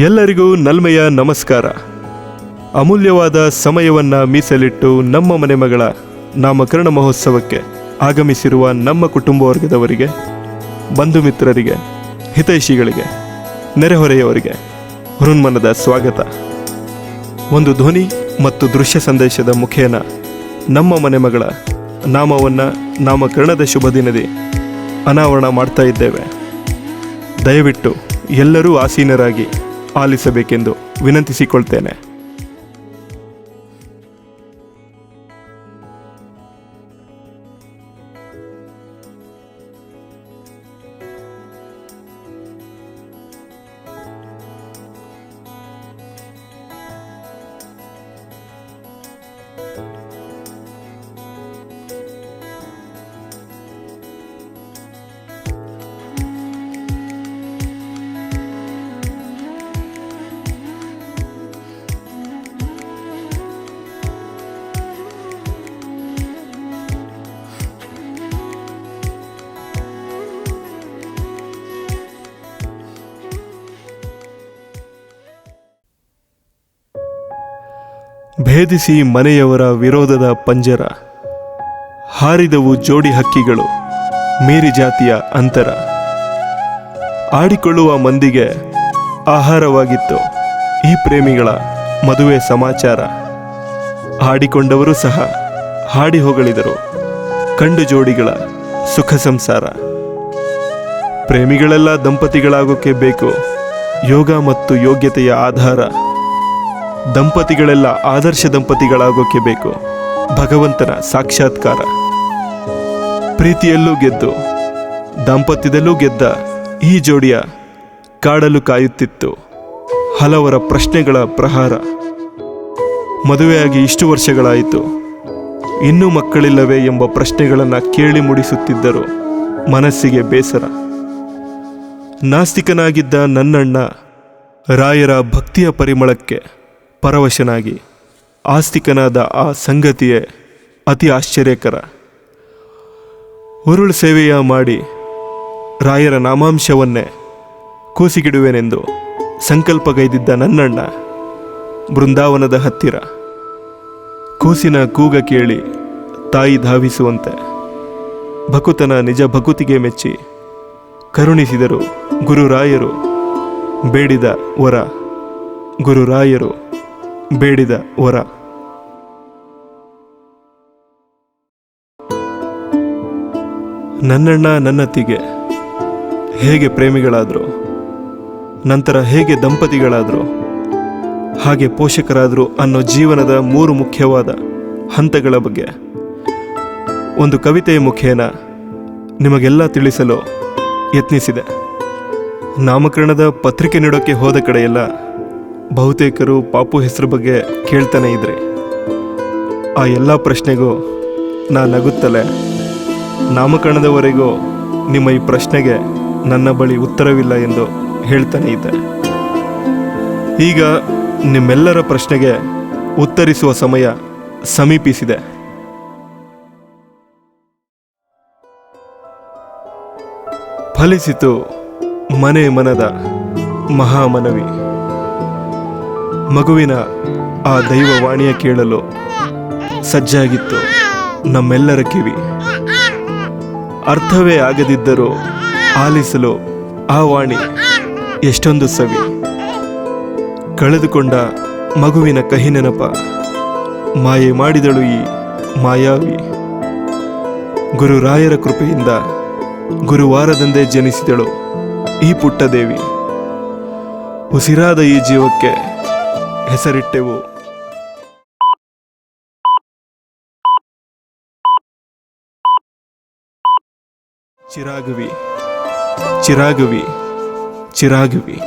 ಎಲ್ಲರಿಗೂ ನಲ್ಮೆಯ ನಮಸ್ಕಾರ. ಅಮೂಲ್ಯವಾದ ಸಮಯವನ್ನು ಮೀಸಲಿಟ್ಟು ನಮ್ಮ ಮನೆ ಮಗಳ ನಾಮಕರಣ ಮಹೋತ್ಸವಕ್ಕೆ ಆಗಮಿಸಿರುವ ನಮ್ಮ ಕುಟುಂಬ ವರ್ಗದವರಿಗೆ, ಬಂಧು ಮಿತ್ರರಿಗೆ, ಹಿತೈಷಿಗಳಿಗೆ, ನೆರೆಹೊರೆಯವರಿಗೆ ಹೃನ್ಮನದ ಸ್ವಾಗತ. ಒಂದು ಧ್ವನಿ ಮತ್ತು ದೃಶ್ಯ ಸಂದೇಶದ ಮುಖೇನ ನಮ್ಮ ಮನೆ ಮಗಳ ನಾಮವನ್ನು ನಾಮಕರಣದ ಶುಭ ದಿನದಿ ಅನಾವರಣ ಮಾಡ್ತಾ ಇದ್ದೇವೆ. ದಯವಿಟ್ಟು ಎಲ್ಲರೂ ಆಸೀನರಾಗಿ ಆಲಿಸಬೇಕೆಂದು ವಿನಂತಿಸಿಕೊಳ್ತೇನೆ. ಭೇದಿಸಿ ಮನೆಯವರ ವಿರೋಧದ ಪಂಜರ, ಹಾರಿದವು ಜೋಡಿ ಹಕ್ಕಿಗಳು ಮೇರಿ ಜಾತಿಯ ಅಂತರ. ಆಡಿಕೊಳ್ಳುವ ಮಂದಿಗೆ ಆಹಾರವಾಗಿತ್ತು ಈ ಪ್ರೇಮಿಗಳ ಮದುವೆ ಸಮಾಚಾರ. ಹಾಡಿಕೊಂಡವರು ಸಹ ಹಾಡಿ ಹೊಗಳಿದರು ಕಂಡು ಜೋಡಿಗಳ ಸುಖ ಸಂಸಾರ. ಪ್ರೇಮಿಗಳೆಲ್ಲ ದಂಪತಿಗಳಾಗೋಕೆ ಬೇಕು ಯೋಗ ಮತ್ತು ಯೋಗ್ಯತೆಯ ಆಧಾರ. ದಂಪತಿಗಳೆಲ್ಲ ಆದರ್ಶ ದಂಪತಿಗಳಾಗೋಕೆ ಬೇಕು ಭಗವಂತನ ಸಾಕ್ಷಾತ್ಕಾರ. ಪ್ರೀತಿಯಲ್ಲೂ ಗೆದ್ದು ದಾಂಪತ್ಯದಲ್ಲೂ ಗೆದ್ದ ಈ ಜೋಡಿಯ ಕಾಡಲು ಕಾಯುತ್ತಿತ್ತು ಹಲವರ ಪ್ರಶ್ನೆಗಳ ಪ್ರಹಾರ. ಮದುವೆಯಾಗಿ ಇಷ್ಟು ವರ್ಷಗಳಾಯಿತು, ಇನ್ನೂ ಮಕ್ಕಳಿಲ್ಲವೇ ಎಂಬ ಪ್ರಶ್ನೆಗಳನ್ನು ಕೇಳಿ ಮೂಡಿಸುತ್ತಿದ್ದರು ಮನಸ್ಸಿಗೆ ಬೇಸರ. ನಾಸ್ತಿಕನಾಗಿದ್ದ ನನ್ನಣ್ಣ ರಾಯರ ಭಕ್ತಿಯ ಪರಿಮಳಕ್ಕೆ ಪರವಶನಾಗಿ ಆಸ್ತಿಕನಾದ ಆ ಸಂಗತಿಯೇ ಅತಿ ಆಶ್ಚರ್ಯಕರ. ಉರುಳು ಸೇವೆಯ ಮಾಡಿ ರಾಯರ ನಾಮಾಂಶವನ್ನೇ ಕೂಸಿಗಿಡುವೆನೆಂದು ಸಂಕಲ್ಪಗೈದಿದ್ದ ನನ್ನಣ್ಣ ಬೃಂದಾವನದ ಹತ್ತಿರ ಕೂಸಿನ ಕೂಗ ಕೇಳಿ ತಾಯಿ ಧಾವಿಸುವಂತೆ ಭಕುತನ ನಿಜ ಭಕುತಿಗೆ ಮೆಚ್ಚಿ ಕರುಣಿಸಿದರು ಗುರುರಾಯರು ಬೇಡಿದ ವರ. ಗುರುರಾಯರು ಬೇಡಿದ ವರ. ನನ್ನಣ್ಣ ನನ್ನತ್ತಿಗೆ ಹೇಗೆ ಪ್ರೇಮಿಗಳಾದರು, ನಂತರ ಹೇಗೆ ದಂಪತಿಗಳಾದರು, ಹಾಗೆ ಪೋಷಕರಾದರು ಅನ್ನೋ ಜೀವನದ 3 ಮುಖ್ಯವಾದ ಹಂತಗಳ ಬಗ್ಗೆ ಒಂದು ಕವಿತೆಯ ಮುಖೇನ ನಿಮಗೆಲ್ಲ ತಿಳಿಸಲು ಯತ್ನಿಸಿದೆ. ನಾಮಕರಣದ ಪತ್ರಿಕೆ ನೀಡೋಕ್ಕೆ ಹೋದ ಕಡೆಯೆಲ್ಲ ಬಹುತೇಕರು ಪಾಪು ಹೆಸರು ಬಗ್ಗೆ ಕೇಳ್ತಾನೆ ಇದ್ರಿ. ಆ ಎಲ್ಲ ಪ್ರಶ್ನೆಗೂ ನಾನು ನಗುತ್ತಲೇ ನಾಮಕರಣದವರೆಗೂ ನಿಮ್ಮ ಈ ಪ್ರಶ್ನೆಗೆ ನನ್ನ ಬಳಿ ಉತ್ತರವಿಲ್ಲ ಎಂದು ಹೇಳ್ತಾನೆ ಇದ್ದೆ. ಈಗ ನಿಮ್ಮೆಲ್ಲರ ಪ್ರಶ್ನೆಗೆ ಉತ್ತರಿಸುವ ಸಮಯ ಸಮೀಪಿಸಿದೆ. ಫಲಿಸಿತು ಮನೆ ಮನದ ಮಹಾಮನವಿ. ಮಗುವಿನ ಆ ದೈವವಾಣಿಯ ಕೇಳಲು ಸಜ್ಜಾಗಿತ್ತು ನಮ್ಮೆಲ್ಲರ ಕಿವಿ. ಅರ್ಥವೇ ಆಗದಿದ್ದರೂ ಆಲಿಸಲು ಆ ವಾಣಿ ಎಷ್ಟೊಂದು ಸವಿ. ಕಳೆದುಕೊಂಡ ಮಗುವಿನ ಕಹಿ ನೆನಪ ಮಾಯೆ ಮಾಡಿದಳು ಈ ಮಾಯಾವಿ. ಗುರುರಾಯರ ಕೃಪೆಯಿಂದ ಗುರುವಾರದಂದೇ ಜನಿಸಿದಳು ಈ ಪುಟ್ಟ ದೇವಿ. ಉಸಿರಾದ ಈ ಜೀವಕ್ಕೆ ಹೆಸರಿಟ್ಟೆವು ಚಿರಾಗವಿ ಚಿರಾಗವಿ ಚಿರಾಗವಿ.